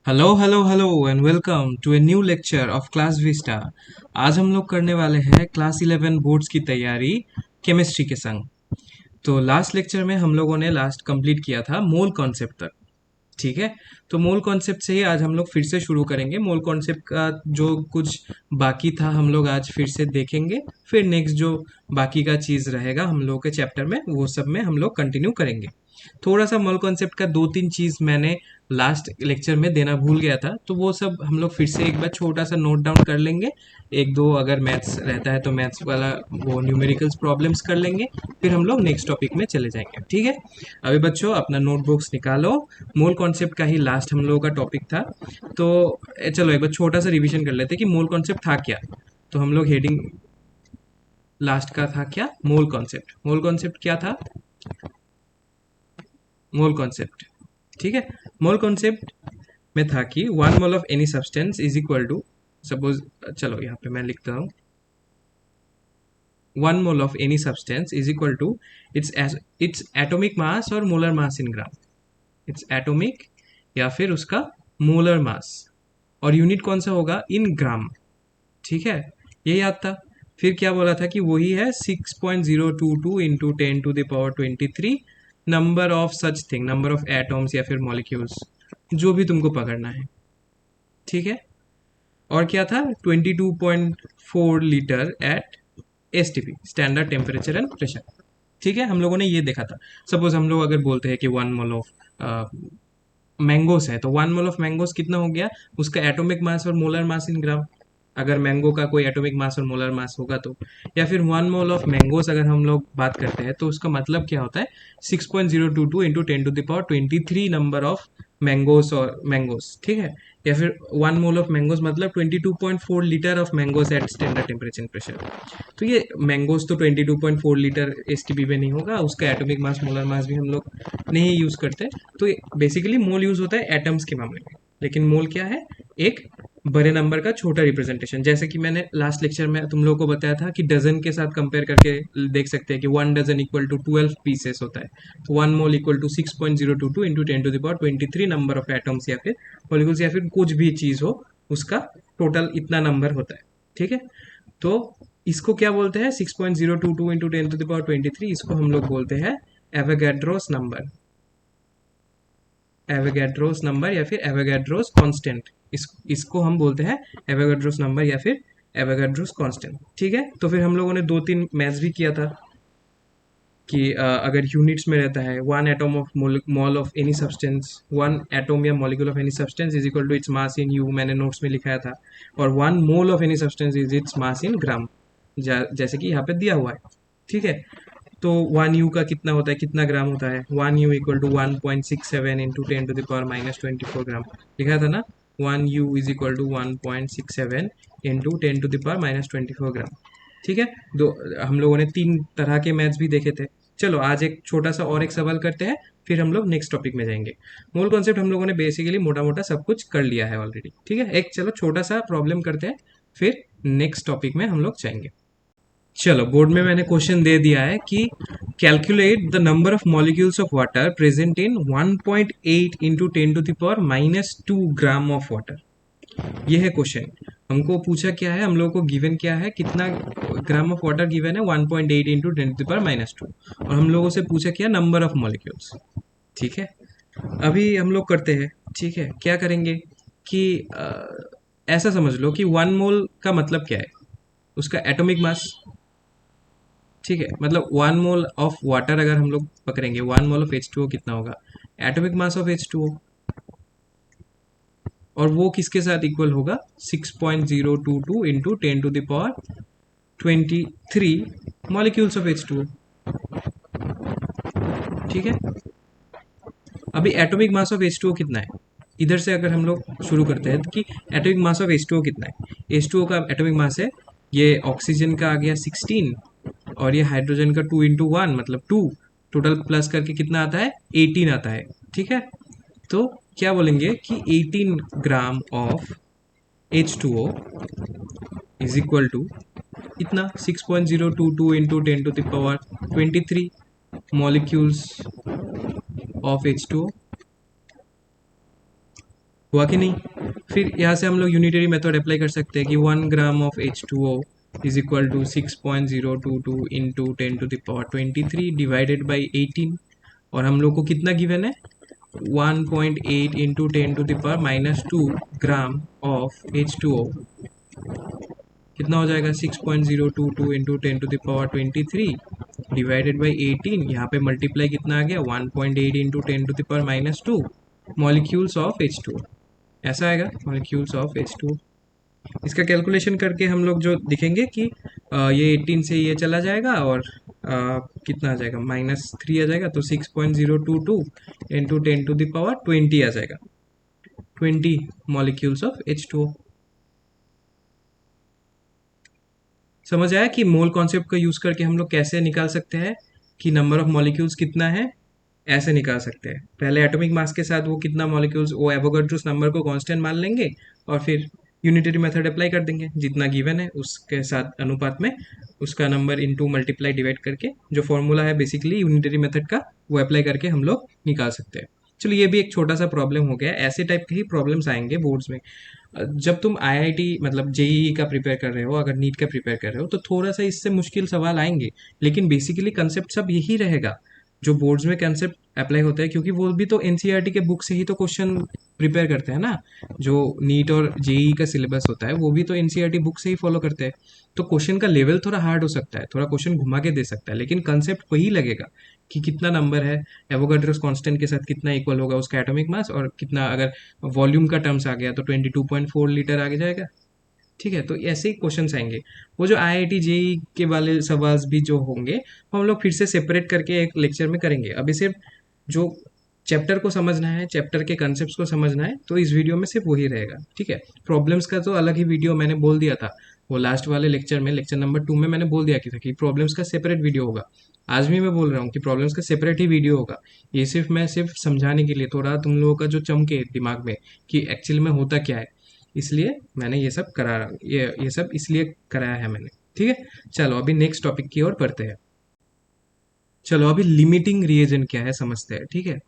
Hello hello hello and welcome to a new lecture of class Vista. आज हम लोग करने वाले हैं क्लास 11 बोर्ड्स की तैयारी केमिस्ट्री के संग। तो लास्ट लेक्चर में हम लोगों ने लास्ट कंप्लीट किया था मोल कॉन्सेप्ट तक। ठीक है। तो मोल कॉन्सेप्ट से ही आज हम लोग फिर से शुरू करेंगे। मोल कॉन्सेप्ट का जो कुछ बाकी था हम लोग आज फिर से देखेंगे। फिर नेक्स्ट जो बाकी का चीज़ रहेगा हम लोग के चैप्टर में वो सब में हम लोग कंटिन्यू करेंगे। थोड़ा सा मोल कॉन्सेप्ट का दो तीन चीज़ मैंने लास्ट लेक्चर में देना भूल गया था, तो वो सब हम लोग फिर से एक बार छोटा सा नोट डाउन कर लेंगे। एक दो अगर मैथ्स रहता है तो मैथ्स वाला वो न्यूमेरिकल्स प्रॉब्लम्स कर लेंगे। फिर हम लोग नेक्स्ट टॉपिक में चले जाएंगे। ठीक है। अभी बच्चों अपना नोटबुक्स निकालो। मोल कॉन्सेप्ट का ही लास्ट हम लोगों का टॉपिक था। तो चलो एक बार छोटा सा रिवीजन कर लेते हैं कि मोल कॉन्सेप्ट था क्या। तो हम लोग हेडिंग लास्ट का था क्या, मोल कॉन्सेप्ट। मोल कॉन्सेप्ट क्या था? Mole concept. ठीक है। मोल कॉन्सेप्ट में था कि one mole of any substance is equal to, suppose, चलो यहाँ पे मैं लिखता हूँ, one mole of any substance is equal to its its atomic mass और molar mass in gram. Its atomic या फिर उसका मोलर मास, और यूनिट कौन सा होगा? इन ग्राम। ठीक है। ये याद था। फिर क्या बोला था कि वही है 6.022 into 10⁻23 number of such thing, number of atoms या फिर मॉलिक्यूल्स, जो भी तुमको पकड़ना है। ठीक है। और क्या था? 22.4 litre at STP, standard temperature and pressure. ठीक है। हम लोगों ने ये देखा था। सपोज हम लोग अगर बोलते हैं कि वन मोल ऑफ मैंगोस है, तो वन मोल ऑफ मैंगोस कितना हो गया? उसका एटॉमिक मास और मोलर मास इन ग्राम। अगर मैंगो का कोई एटॉमिक मास और मोलर मास होगा तो, या फिर वन मोल ऑफ मैंगोस अगर हम लोग बात करते हैं तो उसका मतलब क्या होता है? 6.022 इंटू 10⁻23 नंबर ऑफ मैंगोस और मैंगोस। ठीक है। या फिर वन मोल ऑफ मैंगोस मतलब 22.4 litre of mangoes at standard temperature pressure. तो ये मैंगोस तो 22.4 लीटर एसटीपी में नहीं होगा, उसका एटॉमिक मास मोलर मास भी हम लोग नहीं यूज करते। तो बेसिकली मोल यूज होता है एटम्स के मामले में। लेकिन मोल क्या है? एक बड़े नंबर का छोटा रिप्रेजेंटेशन। जैसे कि मैंने लास्ट लेक्चर में तुम लोगों को बताया था कि डजन के साथ कंपेयर करके देख सकते हैं कि one dozen equal to 12 pieces होता है। तो one mole equal to 6.022 into 10⁻23 number of atoms या फिर मॉलिक्यूल्स या फिर कुछ भी चीज हो, उसका टोटल इतना नंबर होता है। ठीक है। तो इसको क्या बोलते हैं? 6.022 इंटू 10⁻23, इसको हम लोग बोलते हैं एवोगैड्रोस नंबर। एवोगैड्रोस नंबर या फिर एवोगैड्रोस कांस्टेंट। इसको हम बोलते हैं एवोगैड्रोस नंबर या फिर एवोगैड्रोस कांस्टेंट। ठीक है। तो फिर हम लोगों ने दो तीन मैथ्स भी किया था कि अगर यूनिट्स में रहता है one atom of mole of any substance, one atom या molecule of any substance is equal to its mass in u, मैंने नोट्स में लिखाया था। और one mole of any substance is its mass in gram, जैसे कि यहाँ पे दिया हुआ है। ठीक है। तो वन यू का कितना होता है, कितना ग्राम होता है? One u equal to 1.67 into 10⁻⁻24 gram. लिखा था ना? One u is equal to 1.67 into 10⁻⁻24 gram. ठीक है। दो हम लोगों ने तीन तरह के मैथ्स भी देखे थे। चलो आज एक छोटा सा और एक सवाल करते हैं, फिर हम लोग नेक्स्ट टॉपिक में जाएंगे। मूल कॉन्सेप्ट हम लोगों ने बेसिकली मोटा मोटा सब कुछ कर लिया है ऑलरेडी। ठीक है। एक चलो छोटा सा प्रॉब्लम करते हैं, फिर नेक्स्ट टॉपिक में हम लोग जाएंगे। चलो बोर्ड में मैंने क्वेश्चन दे दिया है कि calculate the number of molecules of water present in 1.8 into 10⁻⁻2 gram of water. ये है क्वेश्चन। हमको पूछा क्या है, हम लोगों को गिवन क्या है, कितना ग्राम ऑफ वाटर गिवन है? 1.8 इंटू 10⁻⁻2। और हम लोगों से पूछा क्या? Number of molecules. ठीक है। अभी हम लोग करते हैं। ठीक है। क्या करेंगे कि ऐसा समझ लो कि वन मोल का मतलब क्या है? उसका एटॉमिक मास। ठीक है। मतलब वन मोल ऑफ वाटर अगर हम लोग पकड़ेंगे, वन मोल ऑफ H2O कितना होगा? Atomic mass of H2O। और वो किसके साथ इक्वल होगा? 6.022 इंटू 10⁻23 मॉलिक्यूल्स ऑफ H2O। ठीक है। अभी एटॉमिक मास ऑफ H2O कितना है? इधर से अगर हम लोग शुरू करते हैं कि एटॉमिक मास ऑफ H2O कितना है? H2O का एटॉमिक मास है, ये ऑक्सीजन का आ गया 16, और ये हाइड्रोजन का 2 इंटू 1 मतलब 2, टोटल प्लस करके कितना आता है? 18 आता है। ठीक है। तो क्या बोलेंगे कि 18 gram of H2O is equal to इतना 6.022 इंटू 10⁻23 मॉलिक्यूल्स ऑफ H2O। हुआ कि नहीं। फिर यहाँ से हम लोग यूनिटरी मेथड अप्लाई कर सकते हैं कि 1 gram of H2O is equal to 6.022 into 10⁻23 divided by 18। और हम लोग को कितना गिवन है, 1.8 इंटू 10⁻⁻2 ग्राम ऑफ H2O। कितना हो जाएगा, 6.022 इंटू 10⁻23 डिवाइडेड बाई 18। यहाँ पे मल्टीप्लाई कितना आ गया, 1.8 इंटू 10⁻⁻2 मॉलिक्यूल्स ऑफ H2O। ऐसा आएगा, मॉलिक्यूल्स ऑफ H2O। इसका कैलकुलेशन करके हम लोग जो दिखेंगे कि ये 18 से ये चला जाएगा और कितना आ जाएगा, -3 आ जाएगा, तो 6.022 इंटू 10⁻20 आ जाएगा, 20 मॉलिक्यूल्स ऑफ H2O। समझ आया कि मोल कॉन्सेप्ट का यूज करके हम लोग कैसे निकाल सकते हैं कि नंबर ऑफ मॉलिक्यूल्स कितना है, ऐसे निकाल सकते हैं। पहले एटॉमिक मास के साथ वो कितना मॉलिक्यूल्स, वो एवोगाड्रोस नंबर को कांस्टेंट मान लेंगे और फिर यूनिटरी मेथड अप्लाई कर देंगे, जितना गिवन है उसके साथ अनुपात में उसका नंबर इनटू मल्टीप्लाई डिवाइड करके, जो फॉर्मूला है बेसिकली यूनिटरी मेथड का, वो अप्लाई करके हम लोग निकाल सकते हैं। चलो ये भी एक छोटा सा प्रॉब्लम हो गया। ऐसे टाइप के ही प्रॉब्लम्स आएंगे बोर्ड्स में। जब तुम आईआईटी मतलब जेईई का प्रिपेयर कर रहे हो, अगर नीट का प्रिपेयर कर रहे हो, तो थोड़ा सा इससे मुश्किल सवाल आएंगे, लेकिन बेसिकली कंसेप्ट सब यही रहेगा जो बोर्ड्स में कंसेप्ट अप्लाई होता है, क्योंकि वो भी तो एनसीईआरटी के बुक से ही तो क्वेश्चन प्रिपेयर करते हैं ना। जो नीट और जेईई का सिलेबस होता है वो भी तो एनसीईआरटी बुक से ही फॉलो करते हैं। तो क्वेश्चन का लेवल थोड़ा हार्ड हो सकता है, थोड़ा क्वेश्चन घुमा के दे सकता है, लेकिन कंसेप्ट वही लगेगा कि कितना नंबर है, एवोगाड्रोस कांस्टेंट के साथ कितना इक्वल होगा उसका एटॉमिक मास, और कितना अगर वॉल्यूम का टर्म्स आ गया तो 22.4 लीटर आगे जाएगा। ठीक है, तो ऐसे ही क्वेश्चन आएंगे। वो जो आईआईटी जेई के वाले सवाल भी जो होंगे वो हम लोग फिर से सेपरेट करके एक लेक्चर में करेंगे। अभी सिर्फ जो चैप्टर को समझना है, चैप्टर के कंसेप्ट को समझना है, तो इस वीडियो में सिर्फ वही रहेगा। ठीक है, प्रॉब्लम्स का तो अलग ही वीडियो मैंने बोल दिया था, वो लास्ट वाले लेक्चर में, लेक्चर नंबर 2 में मैंने बोल दिया कि था कि प्रॉब्लम्स का सेपरेट वीडियो होगा। आज भी मैं बोल रहा हूँ कि प्रॉब्लम्स का सेपरेट ही वीडियो होगा। ये सिर्फ मैं सिर्फ समझाने के लिए, थोड़ा तुम लोगों का जो चमके दिमाग में कि एक्चुअली में होता क्या है, इसलिए मैंने ये सब करा, ये सब इसलिए कराया है मैंने। ठीक है, चलो अभी नेक्स्ट टॉपिक की ओर बढ़ते हैं। चलो अभी लिमिटिंग रिएजेंट क्या है समझते हैं। ठीक है,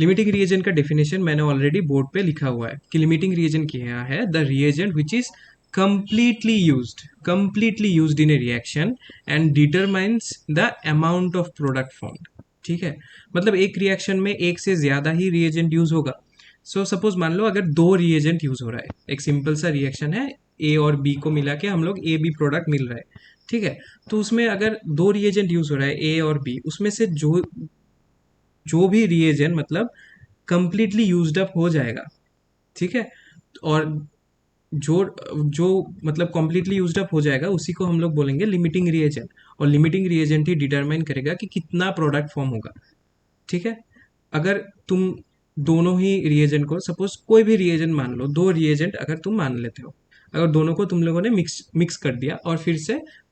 लिमिटिंग रिएजेंट का डेफिनेशन मैंने ऑलरेडी बोर्ड पे लिखा हुआ है कि लिमिटिंग रिएजेंट क्या है, the reagent which is completely used in a reaction and determines the amount of product formed। ठीक है, मतलब एक रिएक्शन में एक से ज्यादा ही रिएजेंट यूज होगा। सो सपोज मान लो अगर दो रिएजेंट यूज हो रहा है, एक सिंपल सा रिएक्शन है, ए और बी को मिला के हम लोग ए बी प्रोडक्ट मिल रहा है। ठीक है, तो उसमें अगर दो रिएजेंट यूज हो रहा है ए और बी, उसमें से जो जो भी रिएजेंट मतलब कंप्लीटली यूज्ड अप हो जाएगा। ठीक है, और जो जो मतलब कंप्लीटली यूज्ड अप हो जाएगा उसी को हम लोग बोलेंगे लिमिटिंग रिएजेंट। और लिमिटिंग रिएजेंट ही डिटरमाइन करेगा कि कितना प्रोडक्ट फॉर्म होगा। ठीक है, अगर तुम दोनों ही रिएजेंट को, सपोज कोई भी रिएजेंट मान लो, दो रिएजेंट अगर तुम मान लेते हो, अगर दोनों को तुम लोगों ने मिक्स मिक्स कर दिया और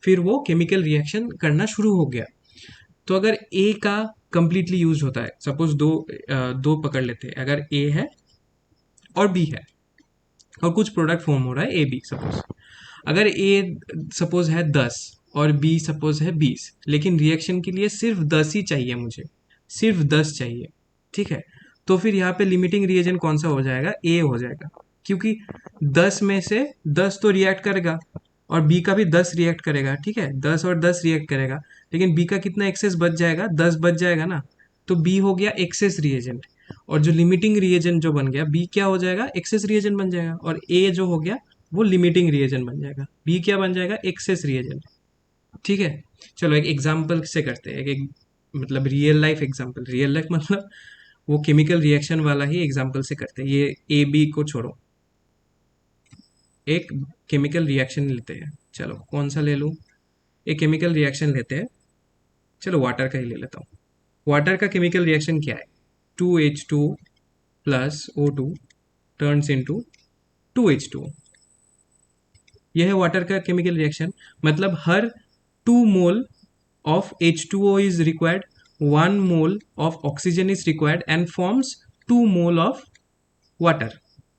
फिर वो केमिकल रिएक्शन करना शुरू हो गया, तो अगर ए का कंप्लीटली यूज होता है, सपोज दो पकड़ लेते हैं, अगर ए है और बी है और कुछ प्रोडक्ट फॉर्म हो रहा है ए बी, सपोज अगर ए सपोज है 10 और बी सपोज है 20, लेकिन रिएक्शन के लिए सिर्फ 10 ही चाहिए, मुझे सिर्फ 10 चाहिए। ठीक है, तो फिर यहाँ पे लिमिटिंग रिएजेंट कौन सा हो जाएगा, ए हो जाएगा, क्योंकि 10 में से 10 तो रिएक्ट करेगा और बी का भी 10 रिएक्ट करेगा। ठीक है, 10 और 10 रिएक्ट करेगा, लेकिन बी का कितना एक्सेस बच जाएगा, 10 बच जाएगा ना, तो बी हो गया एक्सेस रिएजेंट। और जो लिमिटिंग रिएजेंट जो बन गया, बी क्या हो जाएगा, एक्सेस रिएजेंट बन जाएगा, और ए जो हो गया वो लिमिटिंग रिएजेंट बन जाएगा, बी क्या बन जाएगा, एक्सेस रिएजेंट। ठीक है, चलो एक एग्जांपल से करते हैं, एक मतलब real life example, real life मतलब वो केमिकल रिएक्शन वाला ही एग्जांपल से करते हैं। ये ए बी को छोड़ो, एक केमिकल रिएक्शन लेते हैं। चलो कौन सा ले लूँ, एक केमिकल रिएक्शन लेते हैं, चलो वाटर का ही ले लेता हूँ। वाटर का केमिकल रिएक्शन क्या है, 2H2 plus O2 turns into 2H2। यह है वाटर का केमिकल रिएक्शन। मतलब हर 2 मोल of H2O is required, 1 mole of oxygen is required and forms 2 mole of water।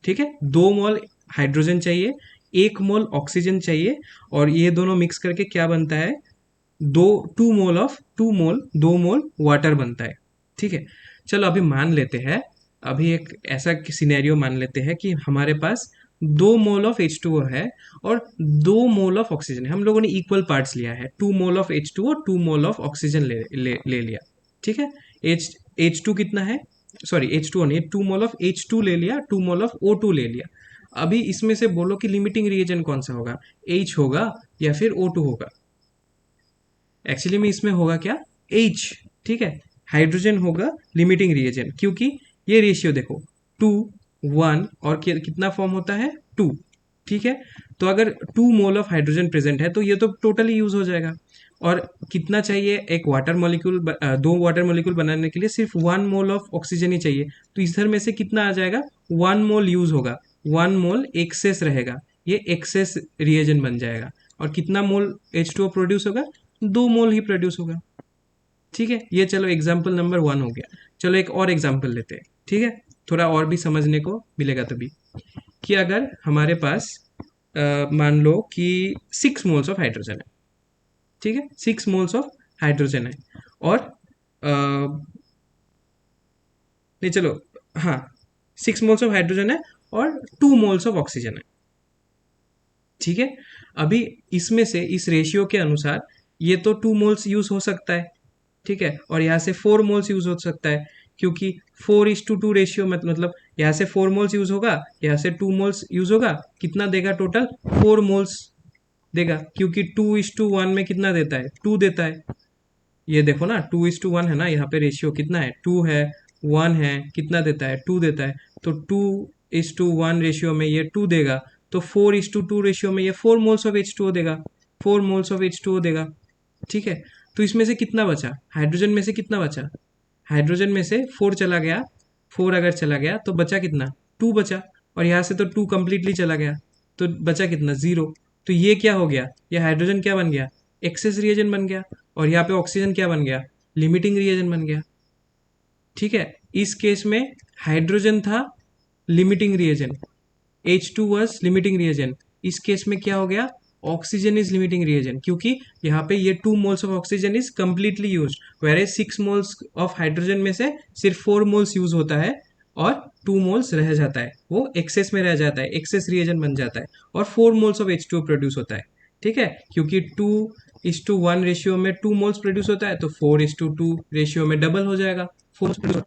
ठीक है, 2 मोल हाइड्रोजन चाहिए, 1 मोल ऑक्सीजन चाहिए, और ये दोनों मिक्स करके क्या बनता है, 2 मोल 2 मोल वाटर बनता है। ठीक है, चलो अभी मान लेते हैं अभी एक ऐसा सिनेरियो मान लेते हैं कि हमारे पास 2 मोल ऑफ H2O है और 2 मोल ऑफ ऑक्सीजन है। हम लोगों ने इक्वल पार्ट्स लिया है, 2 mole of H2O, 2 mole of oxygen ले लिया। ठीक है, H2 कितना है, सॉरी H2O नहीं, 2 मोल ऑफ H2 ले लिया, 2 मोल ऑफ O2 ले लिया। अभी इसमें से बोलो कि लिमिटिंग रिएजेंट कौन सा होगा, H होगा या फिर O2 होगा। एक्चुअली में इसमें होगा क्या, H। ठीक है, हाइड्रोजन होगा लिमिटिंग रिएजेंट, क्योंकि ये रेशियो देखो 2 1 और कितना फॉर्म होता है 2। ठीक है, तो अगर 2 मोल ऑफ हाइड्रोजन प्रेजेंट है तो ये तो टोटली यूज हो जाएगा। और कितना चाहिए, एक वाटर मॉलिक्यूल, 2 वाटर मॉलिक्यूल बनाने के लिए सिर्फ 1 मोल ऑफ ऑक्सीजन ही चाहिए। तो इधर में से कितना आ जाएगा, 1 मोल यूज होगा, 1 मोल एक्सेस रहेगा, ये एक्सेस रिएजेंट बन जाएगा। और कितना मोल H2O प्रोड्यूस होगा, 2 मोल ही प्रोड्यूस होगा। ठीक है, ये चलो एग्जाम्पल नंबर 1 हो गया। चलो एक और एग्जाम्पल लेते हैं, ठीक है, थोड़ा और भी समझने को मिलेगा तभी। कि अगर हमारे पास मान लो कि 6 मोल्स ऑफ हाइड्रोजन है। ठीक है, 6 मोल्स ऑफ हाइड्रोजन है और नहीं चलो, हाँ, 6 मोल्स ऑफ हाइड्रोजन है और 2 मोल्स ऑफ ऑक्सीजन है। ठीक है, अभी इसमें से इस रेशियो के अनुसार ये तो 2 मोल्स यूज हो सकता है। ठीक है, और यहाँ से 4 मोल्स यूज हो सकता है, क्योंकि 4:2 रेशियो मतलब यहाँ से 4 मोल्स यूज होगा, यहाँ से 2 मोल्स यूज होगा, कितना देगा टोटल, 4 मोल्स देगा, क्योंकि 2:1 में कितना देता है, 2 देता है। ये देखो ना, 2:1 है ना, यहाँ पे रेशियो कितना है, 2 है, 1 है, कितना देता है, 2 देता है। तो 2:1 रेशियो में ये 2 देगा, तो 4:2 रेशियो में ये 4 मोल्स ऑफ H2O देगा, 4 मोल्स ऑफ H2O देगा। ठीक है, तो इसमें से कितना बचा, हाइड्रोजन में से कितना बचा, हाइड्रोजन में से 4 चला गया, 4 अगर चला गया तो बचा कितना, 2 बचा। और यहाँ से तो 2 कंप्लीटली चला गया, तो बचा कितना, 0। तो ये क्या हो गया, ये हाइड्रोजन क्या बन गया, एक्सेस रिएजन बन गया। और यहाँ पे ऑक्सीजन क्या बन गया, लिमिटिंग रिएजन बन गया। ठीक है, इस केस में हाइड्रोजन था limiting reagent, H2 was limiting reagent. इस केस में क्या हो गया, ऑक्सीजन इज लिमिटिंग रिएजन, क्योंकि यहाँ पे ये 2 moles of oxygen is completely use, where 6 moles of hydrogen में से सिर्फ 4 मोल्स यूज होता है और 2 मोल्स रह जाता है, वो एक्सेस में रह जाता है, एक्सेस रिएजन बन जाता है, और 4 मोल्स ऑफ H2O प्रोड्यूस होता है। ठीक है, क्योंकि 2:1 रेशियो में 2 मोल्स प्रोड्यूस होता है, तो 4:2 रेशियो में डबल हो जाएगा, 4।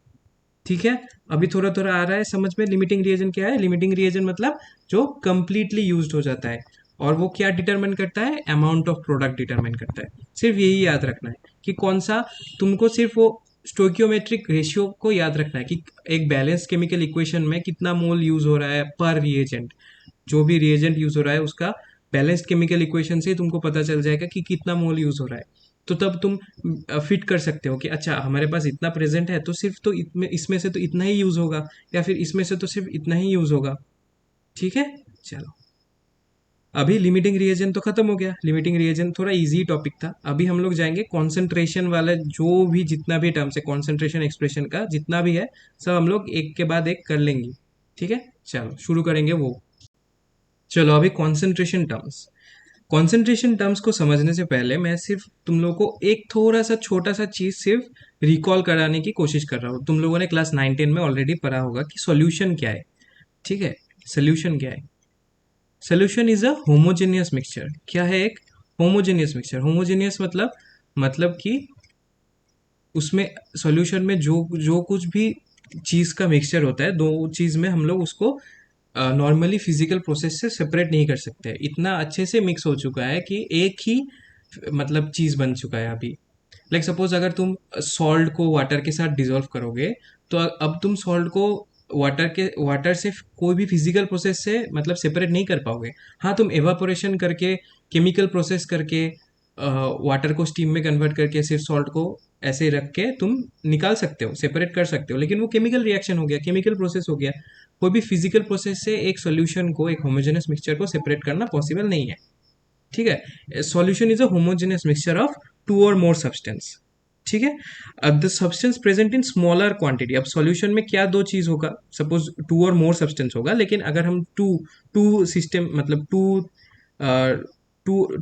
ठीक है, अभी थोड़ा थोड़ा आ रहा है समझ में, लिमिटिंग रिएजन क्या है, लिमिटिंग रिएजन मतलब जो कंप्लीटली यूज्ड हो जाता है। और वो क्या डिटरमाइन करता है, अमाउंट ऑफ प्रोडक्ट डिटरमाइन करता है। सिर्फ यही याद रखना है कि कौन सा, तुमको सिर्फ वो स्टोइकियोमेट्रिक रेशियो को याद रखना है कि एक बैलेंस केमिकल इक्वेशन में कितना मोल यूज हो रहा है पर रिएजेंट। जो भी रिएजेंट यूज हो रहा है उसका बैलेंस्ड केमिकल इक्वेशन से तुमको पता चल जाएगा कि कितना मोल यूज हो रहा है। तो तब तुम फिट कर सकते हो कि अच्छा हमारे पास इतना प्रेजेंट है तो सिर्फ तो इसमें से तो इतना ही यूज होगा, या फिर इसमें से तो सिर्फ इतना ही यूज होगा। ठीक है, चलो, अभी लिमिटिंग रिएजन तो खत्म हो गया, लिमिटिंग रिएजन थोड़ा इजी टॉपिक था। अभी हम लोग जाएंगे कॉन्सेंट्रेशन वाला, जो भी जितना भी टर्म्स है कॉन्सेंट्रेशन एक्सप्रेशन का जितना भी है, सब हम लोग एक के बाद एक कर लेंगे। ठीक है, चलो शुरू करेंगे वो। चलो अभी कॉन्सेंट्रेशन टर्म्स को समझने से पहले मैं सिर्फ तुम लोगों को एक थोड़ा सा छोटा सा चीज सिर्फ रिकॉल कराने की कोशिश कर रहा हूँ। तुम लोगों ने क्लास 9 10 में ऑलरेडी पढ़ा होगा कि सॉल्यूशन क्या है। ठीक है, सॉल्यूशन क्या है, solution is a homogeneous mixture. क्या है, एक होमोजेनियस मिक्सचर। होमोजेनियस मतलब कि उसमें सॉल्यूशन में जो जो कुछ भी चीज का मिक्सचर होता है, दो चीज में हम लोग उसको नॉर्मली फिजिकल प्रोसेस से सेपरेट नहीं कर सकते, इतना अच्छे से मिक्स हो चुका है कि एक ही मतलब चीज बन चुका है अभी। लाइक सपोज अगर तुम सॉल्ट को वाटर के साथ डिजोल्व करोगे, तो अब तुम सॉल्ट को वाटर से कोई भी फिजिकल प्रोसेस से मतलब सेपरेट नहीं कर पाओगे। हाँ, तुम एवापोरेशन करके, केमिकल प्रोसेस करके, वाटर को स्टीम में कन्वर्ट करके सिर्फ सॉल्ट को ऐसे रख के तुम निकाल सकते हो, सेपरेट कर सकते हो, लेकिन वो केमिकल रिएक्शन हो गया, केमिकल प्रोसेस हो गया। कोई भी फिजिकल प्रोसेस से एक सॉल्यूशन को, एक होमोजेनस मिक्सचर को सेपरेट करना पॉसिबल नहीं है। ठीक है, solution is a homogeneous mixture of 2 और मोर सब्सटेंस। ठीक है, the substance present in smaller quantity. अब सॉल्यूशन में क्या दो चीज होगा, सपोज 2 और मोर सब्सटेंस होगा, लेकिन अगर हम टू टू सिस्टम मतलब टू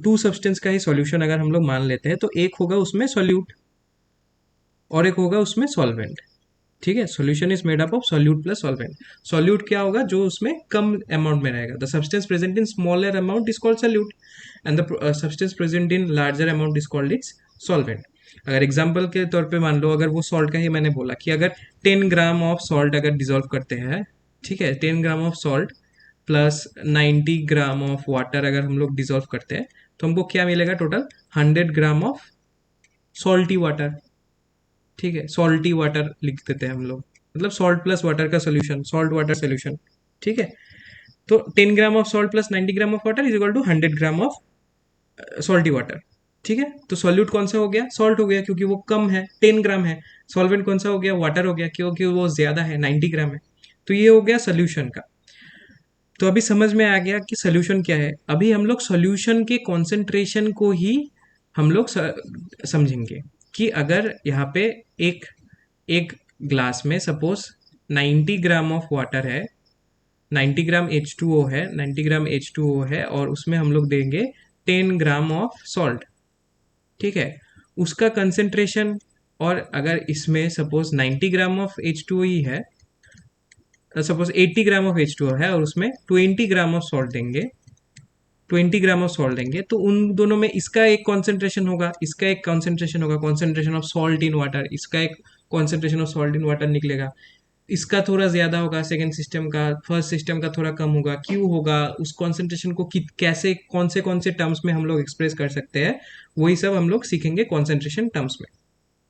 टू सब्सटेंस का ही सॉल्यूशन अगर हम लोग मान लेते हैं, तो एक होगा उसमें सॉल्यूट और एक होगा उसमें सॉल्वेंट। ठीक है, solution is made up of solute plus solvent. Solute क्या होगा, जो उसमें कम अमाउंट में रहेगा। The substance present in smaller amount is called solute and the substance present in larger amount is called its solvent. अगर example के तौर पे मान लो, अगर वो सॉल्ट का ही मैंने बोला कि अगर 10 ग्राम ऑफ सॉल्ट अगर डिजोल्व करते हैं, ठीक है, 10 gram of salt plus 90 gram of water अगर हम लोग डिजोल्व करते हैं, तो हमको क्या मिलेगा, total 100 gram of salty water. ठीक है, सॉल्टी वाटर लिख देते हैं हम लोग, मतलब सॉल्ट प्लस वाटर का सोल्यूशन, सॉल्ट वाटर सोल्यूशन। ठीक है, तो 10 gram of salt plus 90 gram of water is equal to 100 gram of salty water. ठीक है, तो सॉल्यूट कौन सा हो गया, सॉल्ट हो गया क्योंकि वो कम है, 10 ग्राम है। सॉल्वेंट कौन सा हो गया, वाटर हो गया क्योंकि वो ज्यादा है, 90 ग्राम है। तो ये हो गया सोल्यूशन का। तो अभी समझ में आ गया कि सोल्यूशन क्या है। अभी हम लोग सोल्यूशन के कॉन्सेंट्रेशन को ही हम लोग समझेंगे कि अगर यहाँ पे एक एक ग्लास में सपोज 90 ग्राम ऑफ वाटर है, 90 ग्राम H2O है, 90 ग्राम H2O है, और उसमें हम लोग देंगे 10 ग्राम ऑफ सॉल्ट। ठीक है, उसका कंसेंट्रेशन, और अगर इसमें सपोज 90 ग्राम ऑफ H2O ही है, सपोज 80 ग्राम ऑफ H2O है और उसमें 20 ग्राम ऑफ सॉल्ट देंगे, 20 ग्राम ऑफ सॉल्ट देंगे, तो उन दोनों में इसका एक कॉन्सेंट्रेशन होगा, इसका एक कॉन्सेंट्रेशन होगा, concentration of salt in water, इसका एक concentration of salt in water निकलेगा। इसका थोड़ा ज्यादा होगा सेकेंड सिस्टम का, फर्स्ट सिस्टम का थोड़ा कम होगा। क्यों होगा, उस कॉन्सेंट्रेशन को कैसे, कौन से टर्म्स में हम लोग एक्सप्रेस कर सकते हैं, वही सब हम लोग सीखेंगे कॉन्सेंट्रेशन टर्म्स में।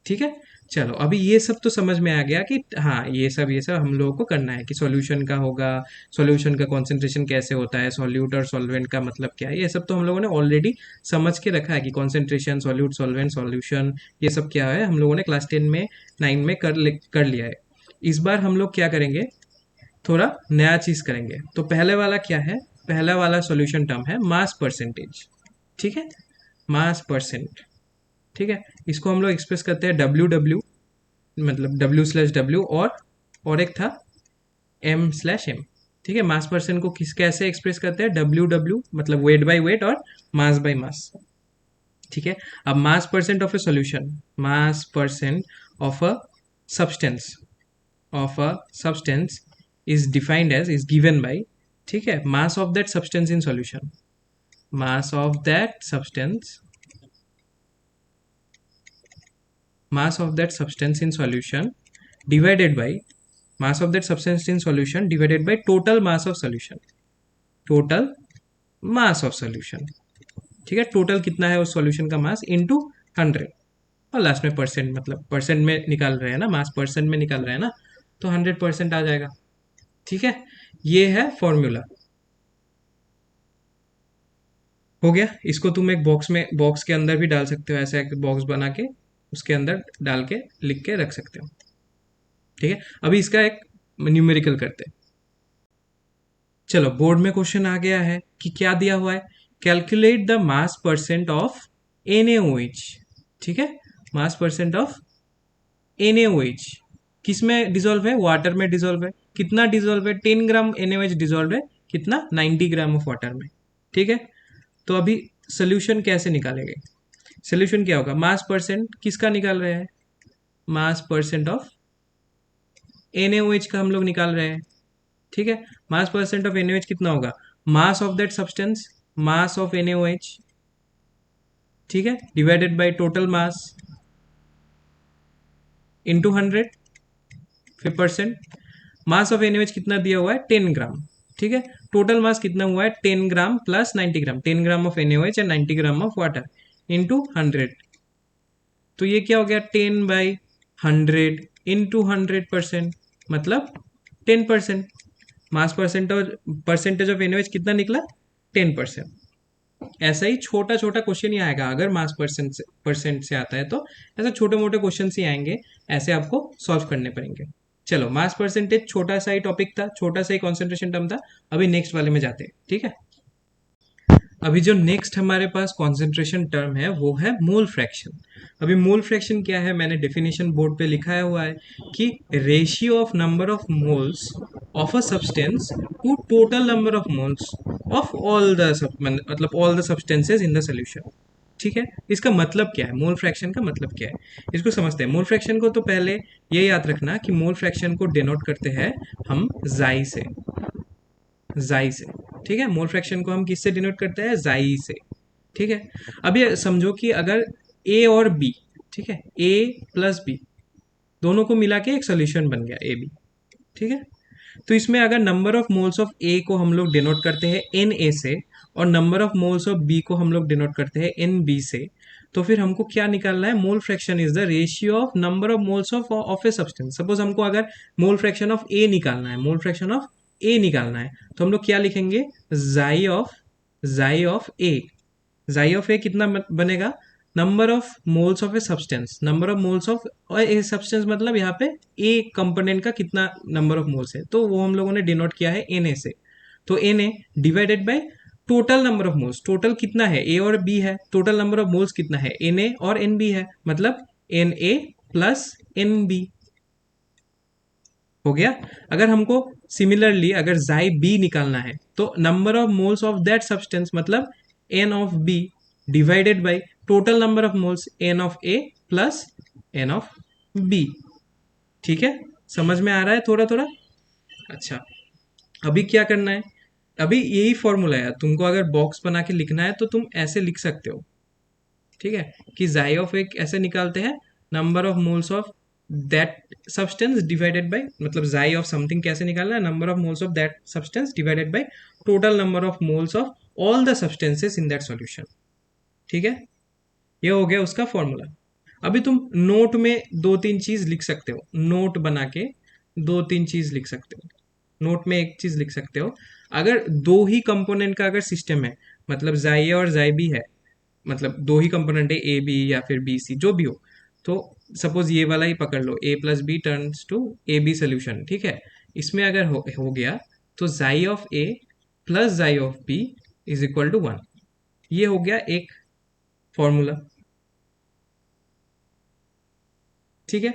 ठीक है, चलो अभी ये सब तो समझ में आ गया कि हाँ, ये सब हम लोगों को करना है कि सॉल्यूशन का होगा, सॉल्यूशन का कॉन्सेंट्रेशन कैसे होता है, सॉल्यूट और सॉल्वेंट का मतलब क्या है, ये सब तो हम लोगों ने ऑलरेडी समझ के रखा है कि कॉन्सेंट्रेशन, सॉल्यूट, सॉल्वेंट, सॉल्यूशन, ये सब क्या है, हम लोगों ने क्लास 10 में, 9 में कर लिया है। इस बार हम लोग क्या करेंगे, थोड़ा नया चीज करेंगे। तो पहले वाला क्या है, पहला वाला सॉल्यूशन टर्म है मास परसेंटेज। ठीक है, मास परसेंट। ठीक है, इसको हम लोग एक्सप्रेस करते हैं डब्ल्यू, मतलब W/W, और एक था M/M। ठीक है, मास परसेंट को किस कैसे एक्सप्रेस करते हैं, W मतलब वेट बाय वेट और मास बाय मास। ठीक है, अब mass percent of a solution, mass percent of a substance, is defined as, is given by, ठीक है, mass of that substance in solution, mass of that substance, mass of that substance in solution divided by mass of that substance in solution divided by total mass of solution, total mass of solution। ठीक है, total कितना है उस solution का mass into 100, और last में percent, मतलब percent में निकाल रहे हैं ना, मास परसेंट में निकाल रहे हैं ना, तो 100% आ जाएगा। ठीक है, ये है फॉर्मूला। हो गया, इसको तुम एक बॉक्स के अंदर भी डाल सकते हो, ऐसा एक बॉक्स बना के उसके अंदर डाल के लिख के रख सकते हो। ठीक है, अभी इसका एक न्यूमेरिकल करते हैं। चलो, बोर्ड में क्वेश्चन आ गया है कि क्या दिया हुआ है, calculate the mass percent of NaOH। ठीक है, मास परसेंट ऑफ NaOH किस में डिजोल्व है, वाटर में डिजोल्व है। कितना डिजोल्व है, 10 ग्राम NaOH डिजोल्व है, कितना, 90 ग्राम ऑफ वाटर में। ठीक है, तो अभी सोल्यूशन कैसे निकालेंगे, सोल्यूशन क्या होगा, मास परसेंट किसका निकाल रहे हैं, मास परसेंट ऑफ NaOH का हम लोग निकाल रहे हैं। ठीक है, मास परसेंट ऑफ NaOH कितना होगा, मास of that substance, mass of NaOH, ठीक है, divided by total mass into 100, फिर परसेंट। मास ऑफ NaOH कितना दिया हुआ है, 10 ग्राम। ठीक है, टोटल मास कितना हुआ है, 10 gram plus 90 gram, 10 gram of NaOH and 90 gram of water into 100। तो ये क्या हो गया, 10/100 इंटू 100%, मतलब 10%। मास परसेंटेज ऑफ NaOH कितना निकला, 10%। ऐसा ही छोटा छोटा क्वेश्चन ही आएगा, अगर मास परसेंट से आता है तो ऐसे छोटे मोटे क्वेश्चन ही आएंगे, ऐसे आपको सॉल्व करने पड़ेंगे। चलो, मास परसेंटेज छोटा सा ही टॉपिक था, छोटा सा ही कॉन्सेंट्रेशन टर्म था। अभी नेक्स्ट वाले में जाते हैं। ठीक है, अभी जो नेक्स्ट हमारे पास कॉन्सेंट्रेशन टर्म है वो है मोल फ्रैक्शन। अभी मोल फ्रैक्शन क्या है, मैंने डेफिनेशन बोर्ड पे लिखा हुआ है कि ratio of number of moles of a substance to total number of moles of all the, मतलब all the substances in the solution. ठीक है, इसका मतलब क्या है, मोल फ्रैक्शन का मतलब क्या है, इसको समझते हैं। मोल फ्रैक्शन को तो पहले ये याद रखना कि मोल फ्रैक्शन को डिनोट करते हैं हम जाई से, जाई से। ठीक है, मोल फ्रैक्शन को हम किससे डिनोट करते हैं, जाई से। ठीक है, अब ये समझो कि अगर ए और बी, ठीक है, ए प्लस बी दोनों को मिला के एक सोल्यूशन बन गया ए बी। ठीक है, तो इसमें अगर नंबर ऑफ मोल्स ऑफ ए को हम लोग डिनोट करते हैं एन ए से, और number of moles of B को हम लोग डिनोट करते हैं एन बी से, तो फिर हमको क्या निकालना है, mole fraction is the ratio of number of moles of a substance. Suppose हमको अगर मोल फ्रैक्शन ऑफ ए निकालना है, मोल फ्रैक्शन ऑफ ए निकालना है, तो हम लोग क्या लिखेंगे, जाई ऑफ ए। जाई ऑफ ए कितना बनेगा, number of moles of a substance, number of moles of a substance मतलब यहाँ पे ए कंपोनेंट का कितना नंबर ऑफ मोल्स है, तो वो हम लोगों ने डिनोट किया है एन ए से। तो n A divided by total number of moles, total कितना है, ए और बी है, टोटल नंबर ऑफ मोल्स कितना है, एन ए और एन बी है, मतलब n A plus n B हो गया। अगर हमको सिमिलरली अगर जाई बी निकालना है, तो number of moles of that substance मतलब n of B divided by total number of moles n of A plus n of B. ठीक है, समझ में आ रहा है थोड़ा थोड़ा। अच्छा, अभी क्या करना है, अभी यही फॉर्मूला है, तुमको अगर बॉक्स बना के लिखना है तो तुम ऐसे लिख सकते हो। ठीक है, कि जाई ऑफ एक ऐसे निकालते हैं, number of moles of that substance divided by, मतलब जाई ऑफ समथिंग कैसे निकालना है, number of moles of that substance divided by total number of moles of all the substances in that solution. ठीक है, ये हो गया उसका फॉर्मूला। अभी तुम नोट में दो तीन चीज लिख सकते हो, नोट बना के दो तीन चीज लिख सकते हो, नोट में एक चीज लिख सकते हो। अगर दो ही कंपोनेंट का अगर सिस्टम है, मतलब जाई ए और जाई बी है, मतलब दो ही कंपोनेंट है ए बी या फिर बी सी जो भी हो, तो सपोज ये वाला ही पकड़ लो, A plus B turns to A B solution. ठीक है, इसमें अगर हो गया तो chi of A plus chi of B is equal to 1। ये हो गया एक फॉर्मूला। ठीक है,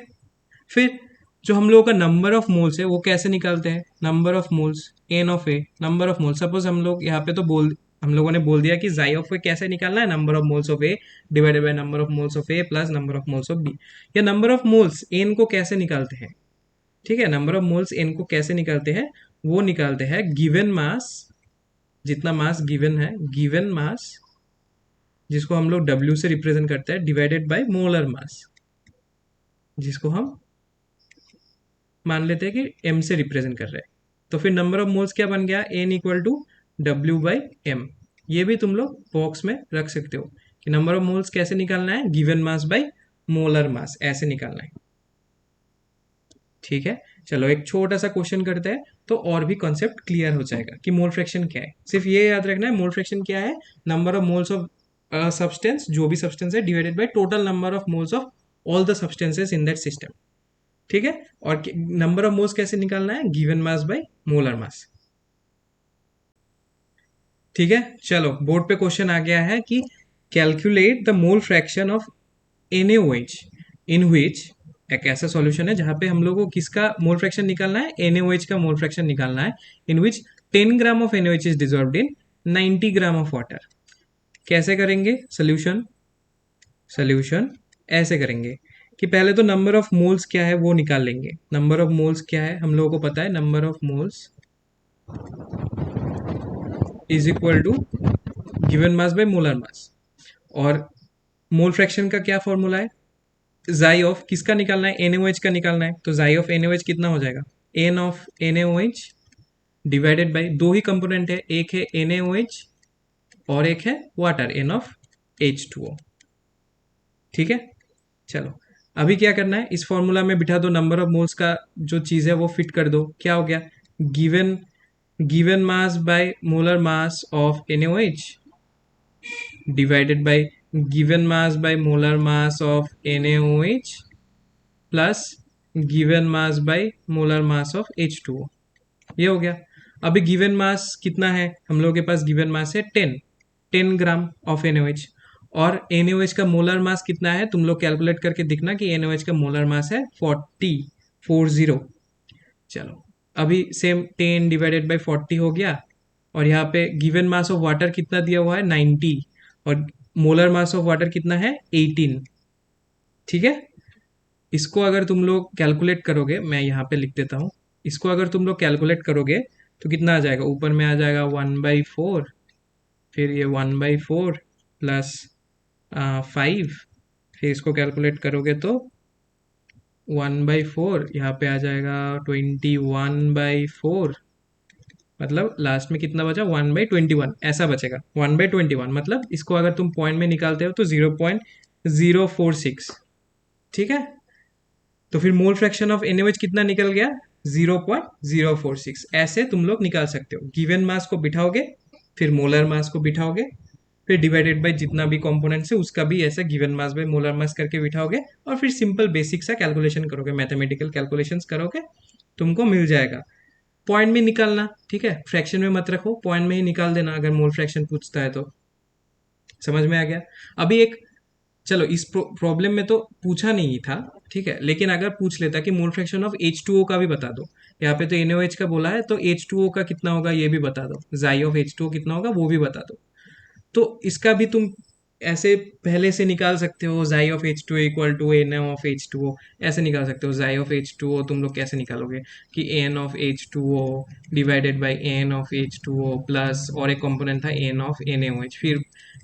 फिर जो हम लोगों का नंबर ऑफ मोल्स है वो कैसे निकालते हैं, number of moles n of A, number of moles, suppose हम लोग यहाँ पे तो हम लोगों ने बोल दिया कि जाई ऑफ ए कैसे निकालना है, number of moles of A divided by number of moles of A plus number of moles of B. या नंबर ऑफ मोल्स एन को कैसे निकालते हैं, ठीक है, नंबर ऑफ मोल्स एन को कैसे निकालते हैं, वो निकालते हैं गिवन मास, जितना मास गिवन है, गिवन मास जिसको हम लोग डब्ल्यू से रिप्रेजेंट करते हैं, डिवाइडेड बाय मोलर मास जिसको हम मान लेते हैं कि एम से रिप्रेजेंट कर रहे हैं। तो फिर नंबर ऑफ मोल्स क्या बन गया, n equal to W by M. ये भी तुम लोग बॉक्स में रख सकते हो कि नंबर ऑफ मोल्स कैसे निकालना है, given mass by molar mass ऐसे निकालना है। ठीक है, चलो एक छोटा सा क्वेश्चन करते हैं तो और भी कॉन्सेप्ट क्लियर हो जाएगा कि मोल फ्रैक्शन क्या है। सिर्फ ये याद रखना है, मोल फ्रैक्शन क्या है, number of moles of substance, जो भी सब्सटेंस है, divided by total number of moles of all the substances in that system. ठीक है, और नंबर ऑफ मोल्स कैसे निकालना है, गिवन मास बाय मोलर मास। ठीक है, चलो बोर्ड पे क्वेश्चन आ गया है कि calculate the mole fraction of NaOH इन विच, एक ऐसा सॉल्यूशन है जहां पे हम लोग को किसका मोल फ्रैक्शन निकालना है, NaOH का मोल फ्रैक्शन निकालना है, इन विच 10 gram of NaOH is dissolved in 90 gram of water. कैसे करेंगे सोल्यूशन, सोल्यूशन ऐसे करेंगे कि पहले तो नंबर ऑफ मोल्स क्या है वो निकाल लेंगे। नंबर ऑफ मोल्स क्या है हम लोगों को पता है, number of moles is equal to given mass by molar mass. और मोल फ्रैक्शन का क्या फॉर्मूला है, जाई ऑफ किसका निकालना है, NaOH का निकालना है, तो जाई ऑफ NaOH कितना हो जाएगा, n of NaOH divided by, दो ही कंपोनेंट है, एक है NaOH और एक है वाटर एन ऑफ H2O। ठीक है, चलो अभी क्या करना है, इस फॉर्मूला में बिठा दो, नंबर ऑफ मोल्स का जो चीज है वो फिट कर दो। क्या हो गया, given given mass by molar mass of NaOH divided bye given mass by molar mass of NaOH plus given mass by molar mass of H2O। ये हो गया। अभी गिवन मास कितना है, हम लोगों के पास गिवन मास है 10 ग्राम ऑफ NaOH, और NaOH का मोलर मास कितना है, तुम लोग कैलकुलेट करके दिखना कि NaOH का मोलर मास है 40। चलो अभी सेम 10 डिवाइडेड बाई 40 हो गया, और यहाँ पे गिवन मास ऑफ वाटर कितना दिया हुआ है 90, और मोलर मास ऑफ वाटर कितना है 18, ठीक है। इसको अगर तुम लोग कैलकुलेट करोगे, मैं यहाँ पे लिख देता हूँ, इसको अगर तुम लोग कैलकुलेट करोगे तो कितना आ जाएगा, ऊपर में आ जाएगा 1/4, फिर ये 1/4 प्लस 5, फिर इसको कैलकुलेट करोगे तो 1/4 यहाँ पे आ जाएगा 21/4, मतलब लास्ट में कितना बचा 1/21 ऐसा बचेगा, 1/21 मतलब इसको अगर तुम पॉइंट में निकालते हो तो 0.046, ठीक है। तो फिर मोल फ्रैक्शन ऑफ NaOH कितना निकल गया, 0.046। ऐसे तुम लोग निकाल सकते हो, गिवन मास को बिठाओगे, फिर मोलर मास को बिठाओगे, फिर डिवाइडेड बाय जितना भी कंपोनेंट्स है उसका भी ऐसे गिवन मास बाय मोलर मास करके बिठाओगे, और फिर सिंपल बेसिक सा कैलकुलेशन करोगे, मैथमेटिकल कैलकुलेशंस करोगे, तुमको मिल जाएगा। पॉइंट में निकालना, ठीक है, फ्रैक्शन में मत रखो, पॉइंट में ही निकाल देना अगर मोल फ्रैक्शन पूछता है तो। समझ में आ गया। अभी एक, चलो इस प्रॉब्लम में तो पूछा नहीं था, ठीक है, लेकिन अगर पूछ लेता कि मोल फ्रैक्शन ऑफ H2O का भी बता दो, यहाँ पे तो NaOH का बोला है, तो H2O का कितना होगा ये भी बता दो, जाई ऑफ H2O कितना होगा वो भी बता दो। तो इसका भी तुम ऐसे पहले से निकाल सकते हो, जाई of H2O equal to n of H2O, ऐसे निकाल सकते हो। जाई ऑफ H2O तुम लोग कैसे निकालोगे कि n of H2O divided by n of H2O plus और एक कंपोनेंट था एन ऑफ NaOH, फिर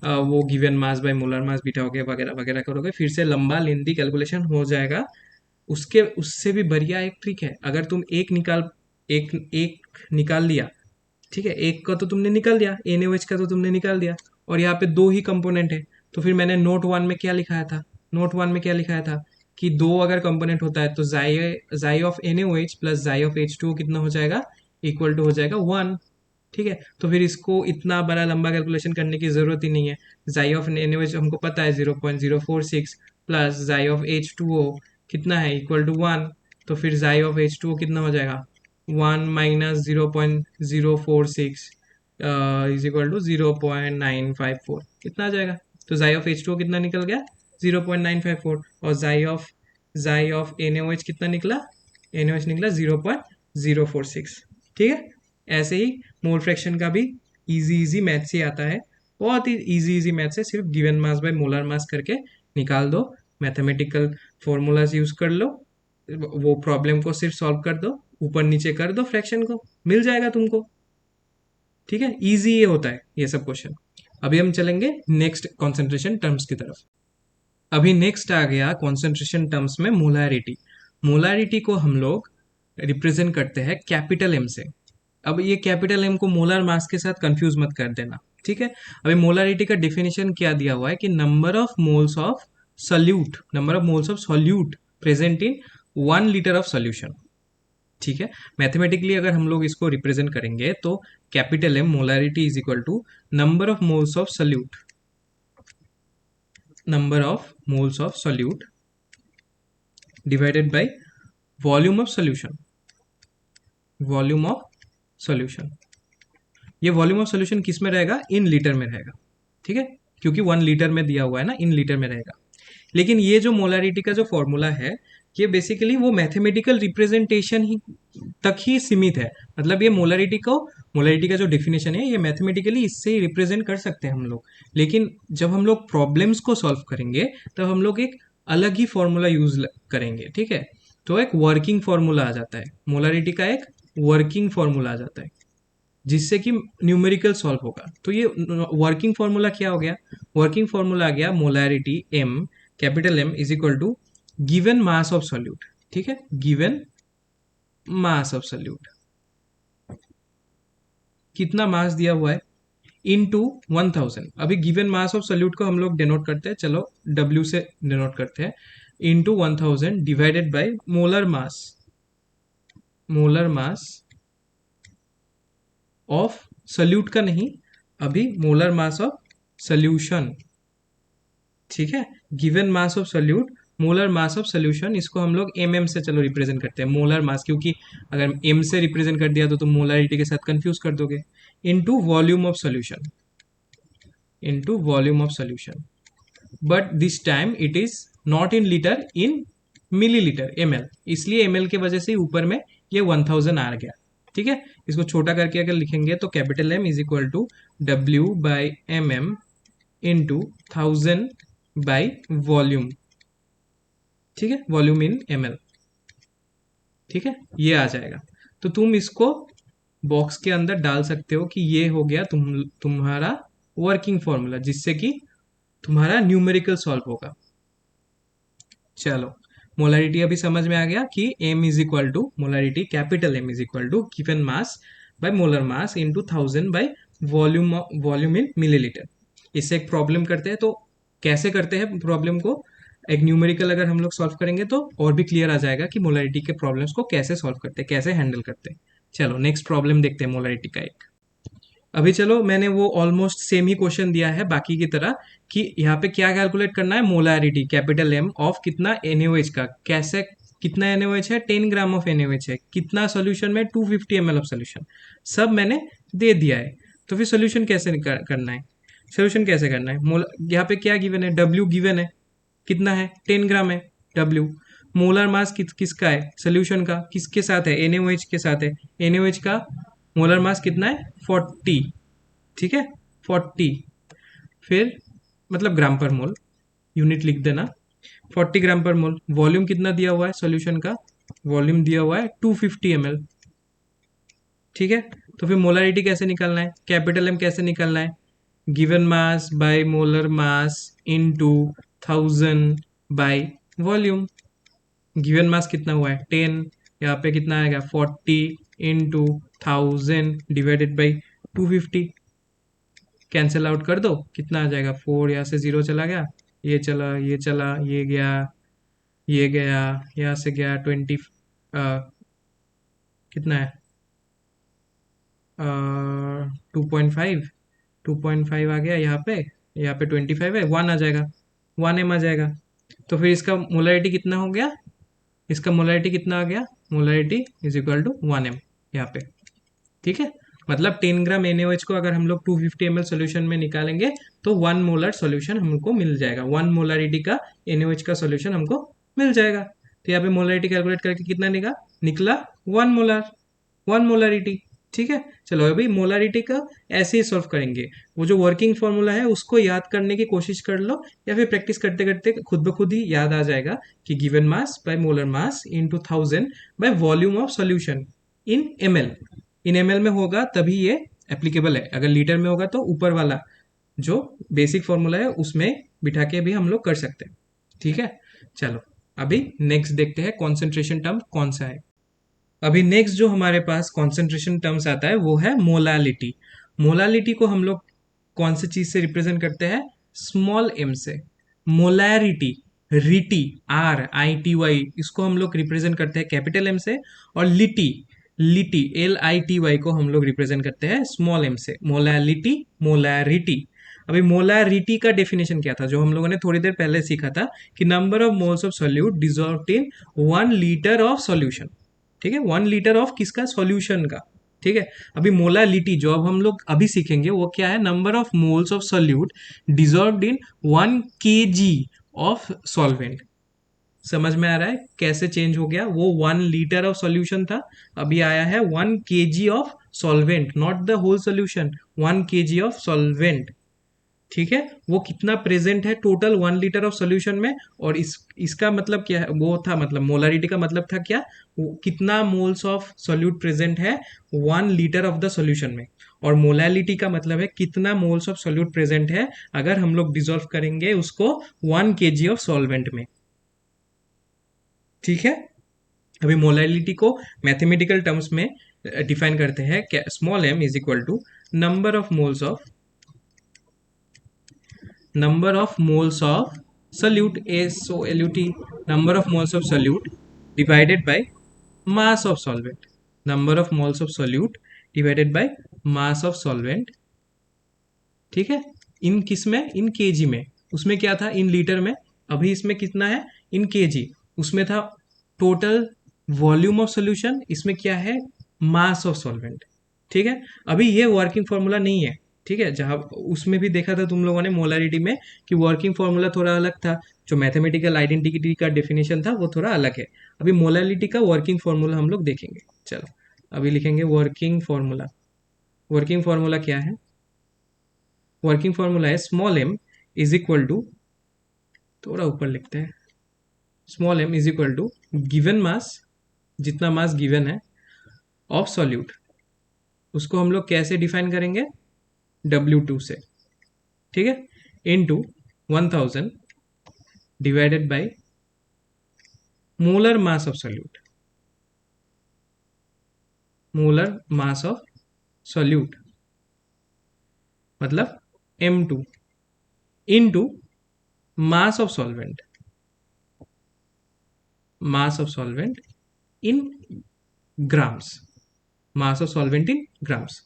वो given mass by molar mass बिठाओगे वगैरह वगैरह करोगे, फिर से लंबा लेंदी कैलकुलेशन हो जाएगा। उसके उससे भी बढ़िया एक ट्रिक है, अगर तुम एक एक निकाल लिया, ठीक है, एक का तो तुमने निकाल दिया, NaOH का तो तुमने निकाल दिया, और यहाँ पे दो ही कंपोनेंट है, तो फिर मैंने नोट वन में क्या लिखाया था, नोट वन में क्या लिखाया था कि दो अगर कंपोनेंट होता है तो जाई जाई of NaOH plus chi of H2O कितना हो जाएगा, इक्वल टू हो जाएगा 1, ठीक है। तो फिर इसको इतना बड़ा लंबा कैलकुलेशन करने की जरूरत ही नहीं है, जाई ऑफ NaOH हमको पता है 0.046 प्लस जाई ऑफ H2O कितना है इक्वल टू 1, तो फिर जाई ऑफ H2O कितना हो जाएगा 1 माइनस 0.046 इज इक्वल टू 0.954, कितना आ जाएगा। तो जाई ऑफ H2O कितना निकल गया 0.954, और जाई ऑफ NaOH कितना निकला, NaOH निकला 0.046, ठीक है। ऐसे ही मोल फ्रैक्शन का भी इजी इजी मैथ से आता है, बहुत ही इजी इजी मैथ से, सिर्फ गिवन मास बाय मोलर मास करके निकाल दो, मैथमेटिकल फॉर्मूलाज यूज कर लो, वो प्रॉब्लम को सिर्फ सॉल्व कर दो, ऊपर नीचे कर दो फ्रैक्शन को, मिल जाएगा तुमको, ठीक है। इजी ये होता है ये सब क्वेश्चन। अभी हम चलेंगे नेक्स्ट कॉन्सेंट्रेशन टर्म्स की तरफ। अभी नेक्स्ट आ गया कॉन्सेंट्रेशन टर्म्स में मोलारिटी। मोलारिटी को हम लोग रिप्रेजेंट करते हैं कैपिटल एम से। अब ये कैपिटल एम को मोलर मास के साथ कंफ्यूज मत कर देना, ठीक है। अभी मोलारिटी का डेफिनेशन क्या दिया हुआ है कि number of moles of solute, number of moles of solute present in 1 litre of solution, ठीक है। मैथमेटिकली अगर हम लोग इसको रिप्रेजेंट करेंगे तो capital M molarity is equal to number of moles of solute, number of moles of solute divided by volume of solution, volume of solution. ये volume of solution किस में रहेगा, इन लीटर में रहेगा, ठीक है, क्योंकि 1 लीटर में दिया हुआ है ना, इन लीटर में रहेगा। लेकिन ये जो मोलारिटी का जो फॉर्मूला है, ये बेसिकली वो मैथमेटिकल रिप्रेजेंटेशन ही तक ही सीमित है। मतलब ये मोलारिटी का जो डेफिनेशन है ये मैथमेटिकली इससे ही रिप्रेजेंट कर सकते हैं हम लोग, लेकिन जब हम लोग प्रॉब्लम्स को सॉल्व करेंगे तब हम लोग एक अलग ही फॉर्मूला यूज करेंगे, ठीक है। तो एक वर्किंग फॉर्मूला आ जाता है, मोलारिटी का एक वर्किंग फॉर्मूला आ जाता है जिससे कि न्यूमेरिकल सॉल्व होगा। तो ये वर्किंग फॉर्मूला क्या हो गया, वर्किंग फॉर्मूला आ गया molarity M, capital M is equal to given mass of solute, ठीक है, गिवन मास ऑफ सॉल्यूट, कितना मास दिया हुआ है इनटू 1000। अभी गिवन मास ऑफ सॉल्यूट को हम लोग डिनोट करते हैं, चलो W से डिनोट करते हैं, into 1000 divided by molar mass, molar mass of solute का नहीं, अभी मोलर मास ऑफ सॉल्यूशन, ठीक है। Given mass of solute, molar mass of solution, इसको हम लोग से चलो रिप्रेजेंट करते हैं, मोलर मास, क्योंकि अगर m से रिप्रेजेंट कर दिया तो तुम मोलारिटी के साथ कंफ्यूज कर दोगे, into volume of solution, into volume of solution, but this time it is not in litre, in millilitre ml, इसलिए ml के वजह से ऊपर में ये 1000 आ गया, ठीक है। इसको छोटा करके अगर लिखेंगे तो capital M is equal to W by MM into 1000/वॉल्यूम, ठीक है, वॉल्यूम इन ml, ठीक है, ये आ जाएगा। तो तुम इसको बॉक्स के अंदर डाल सकते हो कि ये हो गया तुम्हारा वर्किंग फॉर्मूला, जिससे कि तुम्हारा न्यूमेरिकल सॉल्व होगा। चलो, मोलारिटी अभी समझ में आ गया कि m is equal to molarity, capital M is equal to given mass by molar mass into 1000/वॉल्यूम, वॉल्यूम इन मिलीलीटर। इससे एक प्रॉब्लम करते हैं, तो कैसे करते हैं प्रॉब्लम को, एक न्यूमेरिकल अगर हम लोग सॉल्व करेंगे तो और भी क्लियर आ जाएगा कि मोलारिटी के प्रॉब्लम्स को कैसे सॉल्व करते हैं, कैसे हैंडल करते हैं। चलो नेक्स्ट प्रॉब्लम देखते हैं मोलारिटी का एक। अभी चलो, मैंने वो ऑलमोस्ट सेम ही क्वेश्चन दिया है बाकी की तरह, कि यहाँ पे क्या कैलकुलेट करना है, मोलारिटी कैपिटल M ऑफ कितना NaOH का, कैसे, कितना NaOH है, 10 ग्राम ऑफ NaOH है, कितना सोल्यूशन में 250 ml ऑफ सोल्यूशन, सब मैंने दे दिया है। तो फिर सोल्यूशन कैसे करना है, सोल्यूशन कैसे करना है, यहाँ पे क्या गिवन है, W गिवन है, कितना है, 10 ग्राम है W। मोलर मास किसका है, सोल्यूशन का, किसके साथ है, NaOH के साथ है, NaOH का मोलर मास कितना है, 40, ठीक है, 40, फिर मतलब ग्राम पर मोल, यूनिट लिख देना, 40 ग्राम पर मोल। वॉल्यूम कितना दिया हुआ है सॉल्यूशन का, वॉल्यूम दिया हुआ है 250 ml, ठीक है। तो फिर मोलारिटी कैसे निकालना है, कैपिटल M कैसे निकालना है, given mass by molar mass into 1000/वॉल्यूम। गिवन मास कितना हुआ है 10, यहाँ पे कितना आएगा 40 into 1000 divided by 250, cancel out कर दो, कितना आ जाएगा 4, यहाँ से 0 चला गया, ये चला, ये चला, ये गया, ये गया, यहाँ से गया 20, कितना है 2.5, 2.5 आ गया यहाँ पे 25 है, 1 आ जाएगा, 1m आ जाएगा। तो फिर इसका मोलरिटी कितना हो गया, इसका मोलरिटी कितना आ गया, molarity is equal to 1m यहाँ पे, ठीक है। मतलब 10 ग्राम NaOH को अगर हम लोग 250 ml सोल्यूशन में निकालेंगे तो 1 मोलर सोल्यूशन हमको मिल जाएगा, 1 मोलरिटी का NaOH का सोल्यूशन हमको मिल जाएगा। तो यहाँ पे मोलरिटी कैलकुलेट करके कितना निकला, निकला 1 मोलर, 1 मोलरिटी, ठीक है। चलो अभी मोलरिटी का ऐसे ही सॉल्व करेंगे, वो जो वर्किंग फॉर्मूला है उसको याद करने की कोशिश कर लो, या फिर प्रैक्टिस करते करते खुद ब खुद ही याद आ जाएगा कि given mass by molar mass into 1000/वॉल्यूम of solution in ml, in ml में होगा तभी ये एप्लीकेबल है, अगर लीटर में होगा तो ऊपर वाला जो बेसिक फॉर्मूला है उसमें बिठा के भी हम लोग कर सकते हैं, ठीक है। चलो अभी नेक्स्ट देखते हैं कॉन्सेंट्रेशन टर्म कौन सा है। अभी नेक्स्ट जो हमारे पास कॉन्सेंट्रेशन टर्म्स आता है वो है मोलालिटी। मोलालिटी को हम लोग कौन सी चीज से रिप्रेजेंट करते हैं, स्मॉल m से। मोलैरिटी, रिटी, RITY, इसको हम लोग रिप्रेजेंट करते हैं कैपिटल M से। और लिटी, लिटी LITY को हम लोग रिप्रेजेंट करते हैं स्मॉल m से। Molality, molarity. अभी मोलैरिटी का डेफिनेशन क्या था, जो हम लोगों ने थोड़ी देर पहले सीखा था, कि number of moles of solute dissolved in 1 litre of solution, ठीक है, 1 लीटर ऑफ किसका, सॉल्यूशन का, ठीक है। अभी मोलालिटी जो अब हम लोग अभी सीखेंगे वो क्या है, number of moles of solute dissolved in 1 kg of solvent. समझ में आ रहा है कैसे चेंज हो गया, वो 1 लीटर ऑफ सॉल्यूशन था, अभी आया है 1 kg of solvent, not the whole solution, 1 kg of solvent, ठीक है। वो कितना प्रेजेंट है टोटल 1 लीटर ऑफ सोल्यूशन में, और इसका मतलब क्या है, वो था मतलब मोलारिटी का मतलब था क्या, वो कितना मोल्स ऑफ सोल्यूट प्रेजेंट है 1 लीटर ऑफ द सोल्यूशन में। और मोलालिटी का मतलब है कितना मोल्स ऑफ सोल्यूट प्रेजेंट है अगर हम लोग डिसॉल्व करेंगे उसको 1 kg ऑफ सॉल्वेंट में, ठीक है। अभी मोलालिटी को मैथमेटिकल टर्म्स में डिफाइन करते हैं, small m is equal to number of moles of, number of moles of solute, SOLUT, number of moles of solute divided by mass of solvent, number of moles of solute divided by mass of solvent, ठीक है। इन किस में, इन KG में, उसमें क्या था in litre में, अभी इसमें कितना है इन केजी, उसमें था टोटल वॉल्यूम ऑफ सोल्यूशन, इसमें क्या है मास ऑफ सॉल्वेंट, ठीक है। अभी ये वर्किंग फॉर्मूला नहीं है, ठीक है, जहां उसमें भी देखा था तुम लोगों ने मोलारिटी में कि वर्किंग फॉर्मूला थोड़ा अलग था, जो मैथमेटिकल आइडेंटिटी का डेफिनेशन था वो थोड़ा अलग है। अभी मोलारिटी का वर्किंग फॉर्मूला हम लोग देखेंगे। चलो अभी लिखेंगे वर्किंग फॉर्मूला। वर्किंग फॉर्मूला क्या है, वर्किंग फॉर्मूला है small m is equal to, थोड़ा ऊपर लिखते हैं, small m is equal to given mass, जितना मास गिवन है ऑफ सॉल्यूट, उसको हम लोग कैसे डिफाइन करेंगे, W2 से, ठीक है, into 1000 divided by molar mass of solute, molar mass of solute मतलब M2 into mass of solvent, mass of solvent in grams, mass of solvent in grams.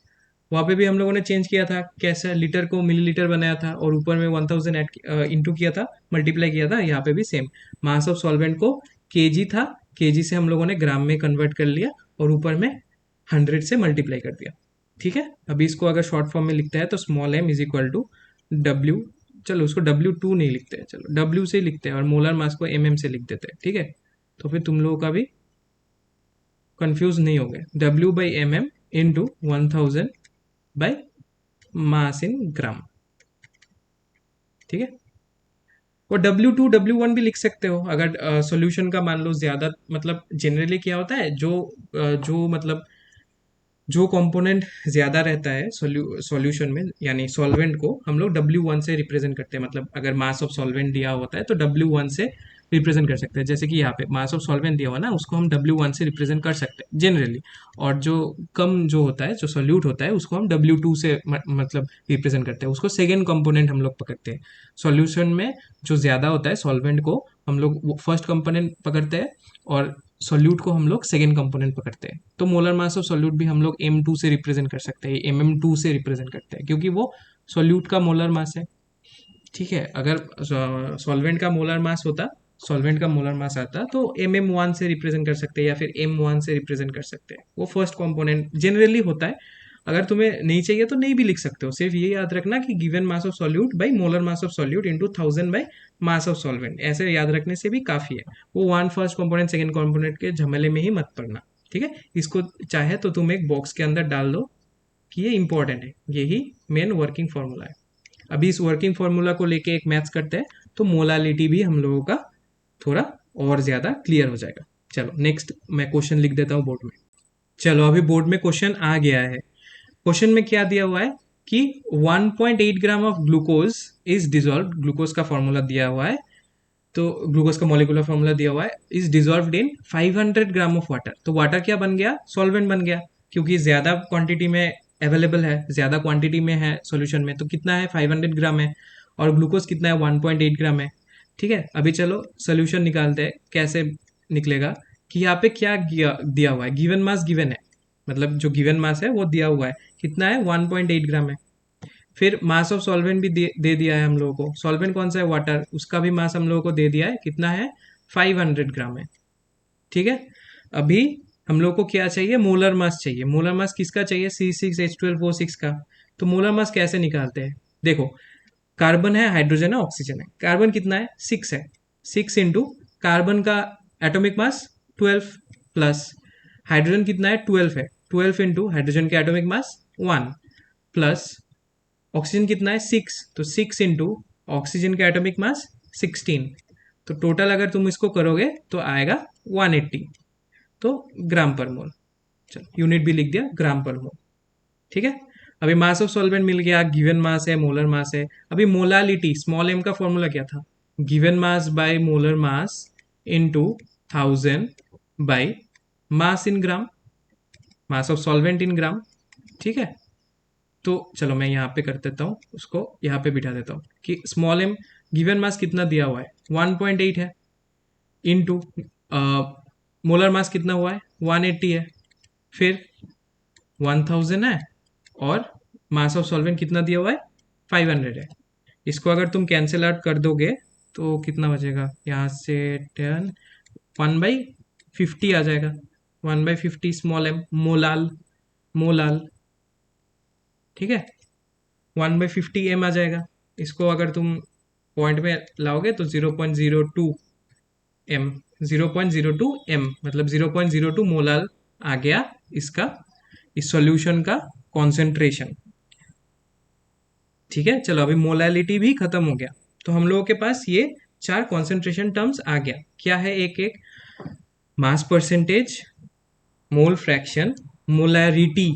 वहां पे भी हम लोगों ने चेंज किया था, कैसे लीटर को मिलीलीटर बनाया था और ऊपर में 1000 ऐड इंटू किया था, मल्टीप्लाई किया था। यहाँ पे भी सेम, मास ऑफ सॉल्वेंट को केजी था, केजी से हम लोगों ने ग्राम में कन्वर्ट कर लिया और ऊपर में 100 से मल्टीप्लाई कर दिया, ठीक है। अभी इसको अगर शॉर्ट फॉर्म में लिखता है तो small m is equal to W, चलो उसको W2 नहीं लिखते हैं, चलो W से लिखते हैं और मोलर मास को mm से लिख देते हैं, ठीक है। तो फिर तुम लोगों का भी कंफ्यूज नहीं हो गए, W/mm into 1000 by mass in gram, ठीक है। और W2 W1 भी लिख सकते हो अगर सॉल्यूशन का मान लो ज्यादा, मतलब जनरली क्या होता है, जो मतलब जो कंपोनेंट ज्यादा रहता है सॉल्यूशन में, यानी सॉल्वेंट को हम लोग W1 से रिप्रेजेंट करते हैं, मतलब अगर मास ऑफ सॉल्वेंट दिया होता है तो W1 से रिप्रेजेंट कर सकते हैं। जैसे कि यहाँ पे मास ऑफ सॉल्वेंट दिया हुआ ना, उसको हम W1 से रिप्रेजेंट कर सकते हैं जनरली। और जो कम जो होता है, जो सॉल्यूट होता है, उसको हम W2 से मतलब रिप्रेजेंट करते हैं, उसको सेकेंड कंपोनेंट हम लोग पकड़ते हैं। सॉल्यूशन में जो ज्यादा होता है सॉल्वेंट को हम लोग फर्स्ट कंपोनेंट पकड़ते हैं और सॉल्यूट को हम लोग सेकेंड कंपोनेंट पकड़ते हैं। तो मोलर मास ऑफ सॉल्यूट भी हम लोग M2 से रिप्रेजेंट कर सकते हैं, MM2 से रिप्रेजेंट करते हैं, क्योंकि वो सॉल्यूट का मोलर मास है, ठीक है। अगर सॉल्वेंट का मोलर मास होता, सॉल्वेंट का मोलर मास आता तो MM1 से रिप्रेजेंट कर सकते हैं या फिर M1 से रिप्रेजेंट कर सकते हैं, वो फर्स्ट कंपोनेंट जनरली होता है। अगर तुम्हें नहीं चाहिए तो नहीं भी लिख सकते हो, सिर्फ ये याद रखना कि given mass of solute by molar mass of solute into 1000 by mass of solvent, ऐसे याद रखने से भी काफी है। वो one first component second component के झमेले में ही मत पड़ना, ठीक है। इसको चाहे तो तुम एक बॉक्स के अंदर डाल दो कि ये इंपॉर्टेंट है, यही मेन वर्किंग फॉर्मूला है। अभी इस वर्किंग फॉर्मूला को लेके एक मैथ्स करते हैं, तो मोलालिटी भी हम लोगों का थोड़ा और ज्यादा क्लियर हो जाएगा। चलो नेक्स्ट मैं क्वेश्चन लिख देता हूँ बोर्ड में। चलो अभी बोर्ड में क्वेश्चन आ गया है। क्वेश्चन में क्या दिया हुआ है कि 1.8 gram of glucose is dissolve, glucose का फॉर्मूला दिया हुआ है, तो ग्लूकोज का मॉलिक्यूलर फॉर्मूला दिया हुआ है, is dissolved in 500 gram of water. तो वाटर क्या बन गया, सॉल्वेंट बन गया, क्योंकि ज्यादा क्वांटिटी में अवेलेबल है, ज्यादा क्वांटिटी में है सॉल्यूशन में। तो कितना है, 500 ग्राम है, और ग्लूकोज कितना है, 1.8 ग्राम है, ठीक है। अभी चलो सोल्यूशन निकालते हैं, कैसे निकलेगा कि यहाँ पे क्या दिया हुआ है, गिवन मास गिवन है, मतलब जो गिवन मास है वो दिया हुआ है, कितना है, 1.8 ग्राम है। फिर मास ऑफ सॉल्वेंट भी दे दिया है हम लोगों को, सॉल्वेंट कौन सा है, वाटर, उसका भी मास हम लोगों को दे दिया है, कितना है, 500 ग्राम है, ठीक है। अभी हम लोग को क्या चाहिए, मोलर मास चाहिए। मोलर मास किसका चाहिए, C6H12O6 का। तो मोलर मास कैसे निकालते हैं, देखो, कार्बन है, हाइड्रोजन है, ऑक्सीजन है। कार्बन कितना है, 6 है, 6 इंटू कार्बन का एटॉमिक मास 12 प्लस हाइड्रोजन कितना है, 12 है, 12 इंटू हाइड्रोजन के एटॉमिक मास 1 प्लस ऑक्सीजन कितना है, 6, तो 6 इंटू ऑक्सीजन का एटॉमिक मास 16। तो टोटल अगर तुम इसको करोगे तो आएगा 180, तो ग्राम पर मोल। चलो यूनिट भी लिख दिया, ग्राम पर मोल, ठीक है। अभी मास ऑफ सॉल्वेंट मिल गया, गिवन मास है, मोलर मास है। अभी मोलालिटी, स्मॉल m का फॉर्मूला क्या था, given mass by molar mass into 1000 by mass in gram, mass of solvent in gram, ठीक है। तो चलो मैं यहाँ पे कर देता हूँ, उसको यहाँ पे बिठा देता हूँ कि स्मॉल m गिवन मास कितना दिया हुआ है, 1.8 है, इनटू मोलर मास कितना हुआ है, 180 है, फिर 1000 है, और मास ऑफ सॉल्वेंट कितना दिया हुआ है, 500 है। इसको अगर तुम कैंसिल आउट कर दोगे तो कितना बचेगा, यहाँ से 10, 1/50 आ जाएगा, 1/50 स्मॉल m, मोलाल, मोलाल, ठीक है, 1/50 m आ जाएगा। इसको अगर तुम पॉइंट में लाओगे तो 0.02 m, 0.02 m मतलब 0.02 मोलाल आ गया इसका, इस सॉल्यूशन का कॉन्सेंट्रेशन, ठीक है। चलो अभी मोलालिटी भी खत्म हो गया, तो हम लोगों के पास ये 4 कॉन्सेंट्रेशन टर्म्स आ गया। क्या है? एक एक mass percentage, mole fraction, molarity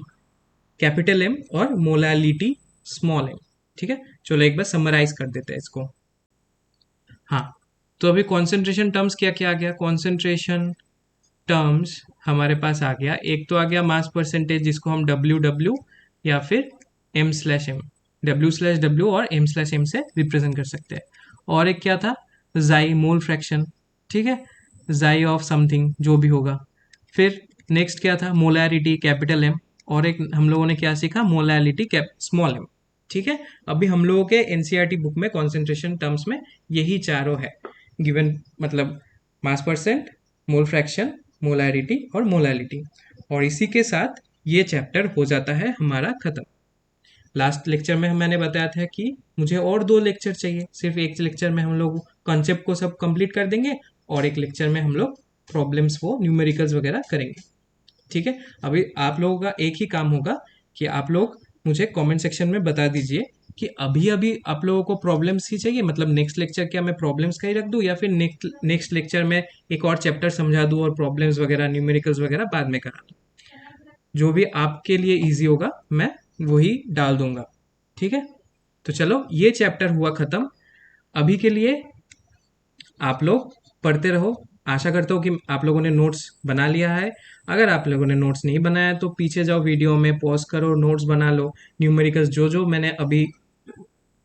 capital M और मोलैलिटी स्मॉल एम। ठीक है, चलो एक बार समराइज कर देते हैं इसको। हाँ, तो अभी कॉन्सेंट्रेशन टर्म्स क्या क्या आ गया? कॉन्सेंट्रेशन टर्म्स हमारे पास आ गया, एक तो आ गया मास परसेंटेज जिसको हम डब्ल्यू डब्ल्यू या फिर M slash M, W slash W और एम स्लैश एम से रिप्रेजेंट कर सकते हैं। और एक क्या था? जाई, मोल फ्रैक्शन। ठीक है, जाई ऑफ समथिंग जो भी होगा। फिर नेक्स्ट क्या था? Molarity capital M. और एक हम लोगों ने क्या सीखा? Molality cap small m. ठीक है, अभी हम लोगों के एनसीईआरटी बुक में कॉन्सेंट्रेशन टर्म्स में यही चारों है गिवन, मतलब mass percent, mole fraction, molarity और मोलैलिटी। और इसी के साथ ये चैप्टर हो जाता है हमारा खत्म। लास्ट लेक्चर में मैंने बताया था कि मुझे और 2 लेक्चर चाहिए, सिर्फ एक लेक्चर में हम लोग कॉन्सेप्ट को सब कंप्लीट कर देंगे और एक लेक्चर में हम लोग प्रॉब्लम्स वो न्यूमेरिकल्स वगैरह करेंगे। ठीक है, अभी आप लोगों का एक ही काम होगा कि आप लोग मुझे कमेंट सेक्शन में बता दीजिए कि अभी अभी आप लोगों को प्रॉब्लम्स ही चाहिए, मतलब नेक्स्ट लेक्चर क्या मैं प्रॉब्लम्स का ही रख दूं या फिर नेक्स्ट लेक्चर में एक और चैप्टर समझा दूं और प्रॉब्लम्स वगैरह न्यूमेरिकल्स वगैरह बाद में करा दूं। जो भी आपके लिए इजी होगा मैं वही डाल दूंगा। ठीक है, तो चलो ये चैप्टर हुआ खत्म। अभी के लिए आप लोग पढ़ते रहो। आशा करता हूँ कि आप लोगों ने नोट्स बना लिया है। अगर आप लोगों ने नोट्स नहीं बनाया तो पीछे जाओ, वीडियो में पॉज करो, नोट्स बना लो। न्यूमेरिकल्स जो जो मैंने अभी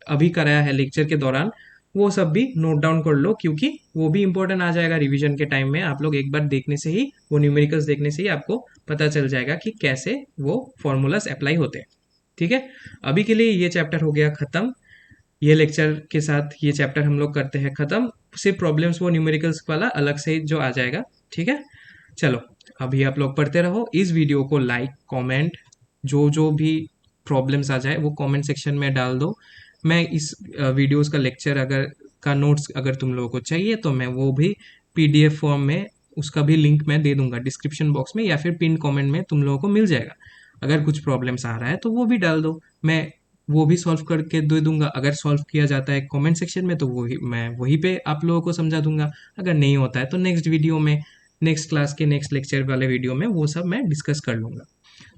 अभी कराया है लेक्चर के दौरान वो सब भी नोट डाउन कर लो, क्योंकि वो भी इंपॉर्टेंट आ जाएगा रिवीजन के टाइम में। आप लोग एक बार देखने से ही, वो न्यूमेरिकल्स देखने से ही आपको पता चल जाएगा कि कैसे वो फॉर्मूलाज अप्लाई होते हैं। ठीक है, अभी के लिए ये चैप्टर हो गया खत्म। ये लेक्चर के साथ ये चैप्टर हम लोग करते हैं खत्म। सिर्फ प्रॉब्लम्स वो न्यूमेरिकल्स वाला अलग से जो आ जाएगा। ठीक है, चलो अभी आप लोग पढ़ते रहो। इस वीडियो को लाइक कमेंट, जो जो भी प्रॉब्लम्स आ जाए वो कमेंट सेक्शन में डाल दो। मैं इस वीडियोस का लेक्चर अगर का नोट्स अगर तुम लोगों को चाहिए तो मैं वो भी पीडीएफ फॉर्म में, उसका भी लिंक मैं दे दूंगा डिस्क्रिप्शन बॉक्स में या फिर पिन कमेंट में तुम लोगों को मिल जाएगा। अगर कुछ प्रॉब्लम्स आ रहा है तो वो भी डाल दो, मैं वो भी सॉल्व करके दे दूंगा। अगर सॉल्व किया जाता है कमेंट सेक्शन में तो वही मैं वहीं पे आप लोगों को समझा दूंगा। अगर नहीं होता है तो नेक्स्ट वीडियो में, नेक्स्ट क्लास के नेक्स्ट लेक्चर वाले वीडियो में वो सब मैं डिस्कस कर लूंगा।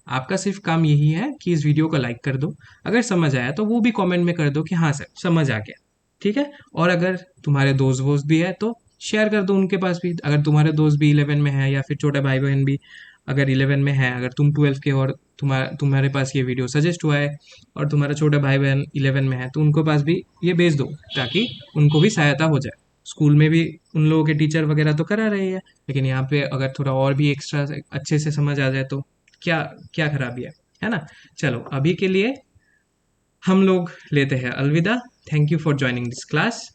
आपका सिर्फ काम यही है कि इस वीडियो को लाइक कर दो, अगर समझ आया तो वो भी कमेंट में कर दो कि हाँ सर समझ आ गया। ठीक है, और अगर तुम्हारे दोस्त वोस्त भी है तो शेयर कर दो उनके पास भी। अगर तुम्हारे दोस्त भी 11 में है या फिर छोटे भाई बहन भी अगर 11 में है, अगर तुम 12 के और तुम्हारे पास ये वीडियो सजेस्ट हुआ है और तुम्हारा छोटा भाई बहन 11 में है तो उनको पास भी ये भेज दो, ताकि उनको भी सहायता हो जाए। स्कूल में भी उन लोगों के टीचर वगैरह तो करा रहे हैं, लेकिन यहाँ पे अगर थोड़ा और भी एक्स्ट्रा अच्छे से समझ आ जाए तो क्या क्या खराबी है ना। चलो अभी के लिए हम लोग लेते हैं अलविदा। Thank you for joining this class.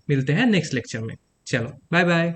मिलते हैं नेक्स्ट लेक्चर में। चलो बाय बाय।